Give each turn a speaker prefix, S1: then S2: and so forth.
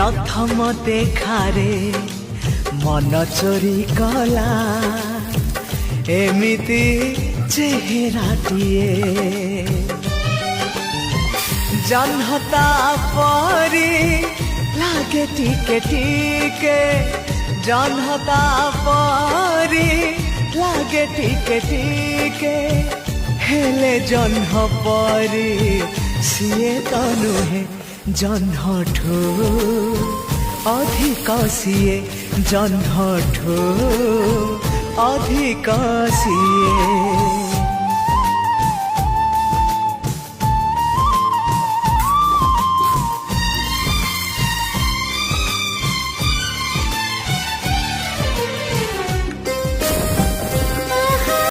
S1: प्रथम देखारे मन चोरी कला एमिति चेहराटिए जन्हता परी लागे टिके टिके जन्हता परी लागे टिके टिके हेले जन्ह परी सिए तो नुहे जन्हठू अधिक सिए जन्हठू अधिक सिए।